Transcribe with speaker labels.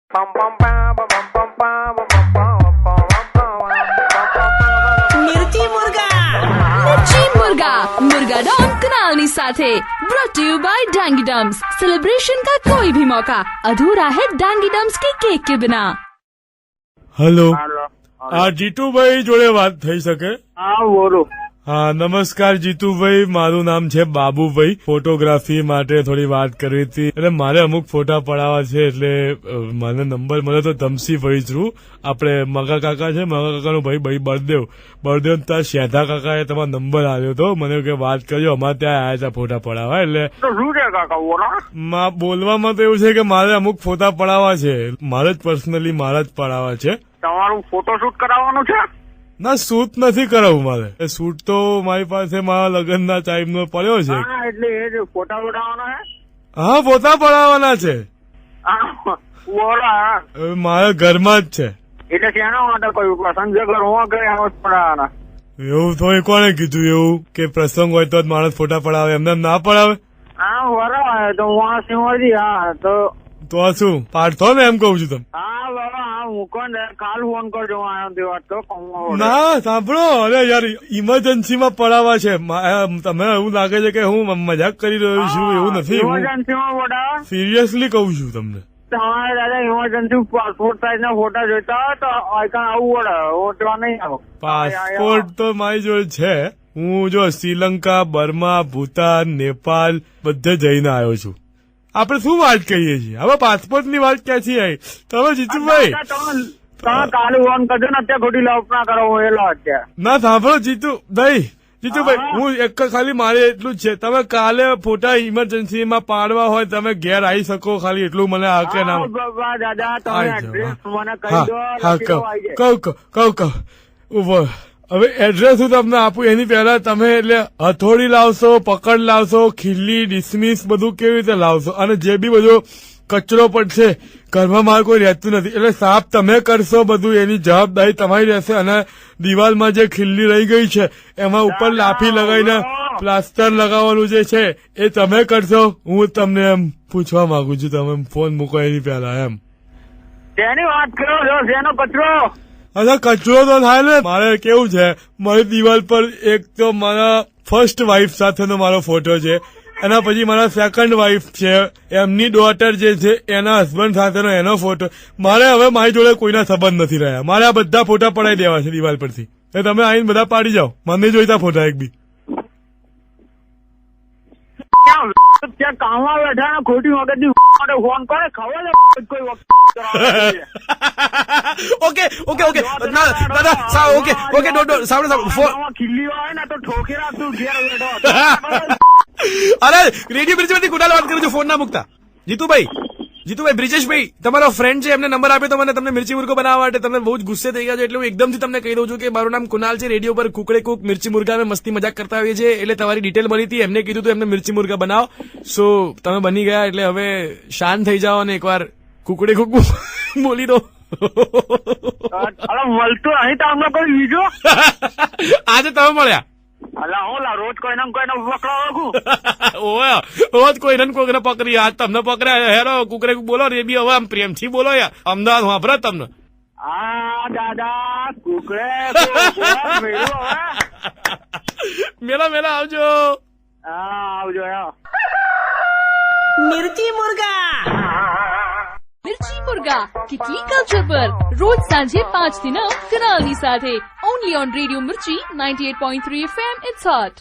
Speaker 1: मिर्ची मुर्गा मुर्गा डॉन कुनाल ની સાથે brought to you by Dangi dumps. Celebration का कोई भी मौका अधूरा है डांगी डम्स के केक के बिना।
Speaker 2: हेलो, આ જીતુભાઈ જોડે વાત થઈ શકે?
Speaker 3: હા બોલો।
Speaker 2: હા નમસ્કાર જીતુભાઈ, મારું નામ છે બાબુભાઈ। ફોટોગ્રાફી માટે થોડી વાત કરવી હતી, એટલે મારે અમુક ફોટા પડાવવા છે, એટલે મને નંબર મળે તો ધમસીભાઈ થ્રુ આપણે મગા કાકા છે, મગા કાકાનો ભાઈ બળદેવ ત્યાં શેધા કાકાએ તમારો નંબર આવ્યો હતો, મને કે વાત કરજો, અમારે ત્યાં આવ્યા હતા ફોટા પડાવવા। એટલે
Speaker 3: શું છે કાકા બોલો?
Speaker 2: બોલવામાં તો એવું છે કે મારે અમુક ફોટા પડાવવા છે, મારે જ પર્સનલી મારા જ પડાવવા છે।
Speaker 3: તમારું ફોટોશૂટ કરાવવાનું છે?
Speaker 2: ના, શૂટ નથી કરાવવું મારે, શૂટ તો મારી પાસે મારા લગ્નના ટાઈમનો પડ્યો છે।
Speaker 3: હા એટલે એ જ ફોટા પડાવવાના છે?
Speaker 2: હા ફોટા પડાવવાના છે,
Speaker 3: બોલો।
Speaker 2: મારા ઘરમાં જ છે।
Speaker 3: એટલે શેના માટે કહ્યું? પ્રસંગ જે ઘરમાં કરે એમ જ પડાવવાના?
Speaker 2: એવું તો કોને કીધું એવું કે પ્રસંગ હોય તો જ માણસ ફોટા પડાવે, એમને ના પડાવે?
Speaker 3: હા બરાબર, તો હું આ સિંહજી। હા તો
Speaker 2: શું પાડતો ને એમ કઉ છું તમે?
Speaker 3: હા બાબા, હા મૂકો ને, કાલ ફોન કરજો। હું આવ્યો તે વાત તો
Speaker 2: ના સાંભળો, અરે યાર ઇમરજન્સીમાં પડાવવા છે, તમે એવું લાગે છે કે હું મજાક કરી રહ્યો છું, એવું નથી,
Speaker 3: ઇમરજન્સીમાં પડાવવા?
Speaker 2: સિરિયસલી કઉ છું તમને।
Speaker 3: તમારે દાદા ઇમરજન્સી પાસપોર્ટ સાઈઝ ના ફોટા જોઈતા હોય તો આઈકન આવવું પડે, હું ત્યાં નહીં આવું।
Speaker 2: પાસપોર્ટ તો મારી જોડે છે, હું જો શ્રીલંકા, બર્મા, ભૂતાન, નેપાલ બધે જઈને આવ્યો છું। આપણે શું વાત કરીએ છીએ હવે? પાસપોર્ટ ની વાત ક્યાંથી આવી? તમે જીતુભાઈ
Speaker 3: તમે કાલે ફોન કરજો ને, અત્યારે ખોટી લપ ના કરો, હું એલો અત્યારે
Speaker 2: ના સાંભળો જીતુભાઈ, હું એક ખાલી મારે એટલું જ છે, તમે કાલે ફોટા ઇમરજન્સીમાં પાડવા હોય તમે ઘેર આવી શકો, ખાલી એટલું મને આ કે ના
Speaker 3: દાદા તમે એડ્રેસ મને કહી દો।
Speaker 2: કહું ઉભો હવે એડ્રેસ હું તમને આપું એની પહેલા તમે એટલે હથોડી લાવશો, પકડ લાવશો, ખીલ્લી, ડિસમિસ બધું કેવી રીતે લાવશો, અને જે બી બધો કચરો પડશે, ઘરમાં મારે કોઈ રહેતું નથી, એટલે સાફ તમે કરશો, બધું એની જવાબદારી તમારી રહેશે। અને દિવાલમાં જે ખીલ્લી રહી ગઈ છે એમાં ઉપર લાફી લગાવીને પ્લાસ્ટર લગાવવાનું જે છે એ તમે કરશો। હું તમને એમ પૂછવા માંગુ છું, તમે ફોન મૂકો એની પહેલા એમ।
Speaker 3: શેની વાત કરો છો? શેનો કચરો?
Speaker 2: અચ્છા કચરો તો થાય ને, મારે કેવું છે, મારી દિવાલ પર એક તો મારા ફર્સ્ટ વાઇફ સાથેનો મારો ફોટો છે, એના પછી મારા સેકન્ડ વાઇફ છે, એમની ડોટર જે છે એના હસબન્ડ સાથેનો એનો ફોટો। મારે હવે મારી જોડે કોઈના સંબંધ નથી રહ્યા, મારે આ બધા ફોટા પડાવી દેવા છે દિવાલ પરથી, એ તમે આવીને બધા પાડી જાઓ, મને નહીં જોઈતા ફોટા એક બી।
Speaker 3: ત્યાં કામમાં બેઠા ને ખોટી વખત માટે ફોન કરે, ખબર છે કોઈ વખત
Speaker 4: ઓકે દાદા ઓકે સાંભળો
Speaker 3: ખીલ્લી હોય ને તો ઠોકી રાખતું ઘેર બેઠો।
Speaker 4: અરે રેડિયો બ્રિજમાંથી કુનાલ વાત કરું છું, ફોન ના મૂકતા। જીતુભાઈ બ્રિજેશભાઈ તમારો ફ્રેન્ડ છે, એમને નંબર આપ્યો તો મને તમને મિર્ચી મુર્ગો બનાવવા માટે, તમે બહુ જ ગુસ્સે થઈ ગયા છો, એટલે હું એકદમથી તમને કહી દઉં છું કે મારું નામ કુનાલ છે, રેડિયો પર કુકડે કુક મિર્ચી મુર્ગા અમે મસ્તી મજાક કરતા આવીએ છીએ, એટલે તમારી ડિટેલ મળી હતી, એમને કીધું હતું એમને મિર્ચી મુર્ગા બનાવો, સો તમે બની ગયા, એટલે હવે શાંત થઈ જાઓ અને એકવાર કુકડે કુક બોલી દો।
Speaker 3: મળતું અહીં તમને કોઈ બીજો
Speaker 4: આજે તમે મળ્યા?
Speaker 3: અલા હું રોજ કોઈને પકડાવું
Speaker 4: રોજ કોઈને કોઈને પકડી, આજ તમને પકડ્યા, હેરો કુકરે બોલો રે બી હવે આમ પ્રેમથી બોલો યાર, અમદાવાદ વાપરે તમને।
Speaker 3: હા દાદા કુકરે
Speaker 4: મેલા આવજો।
Speaker 3: હા આવજો।
Speaker 1: मिर्ची मुर्गा किटली कल्चर पर रोज सांझे 5 થી 9 कुनाल ની સાથે, ओनली ऑन रेडियो मिर्ची 98.3 FM। It's hot.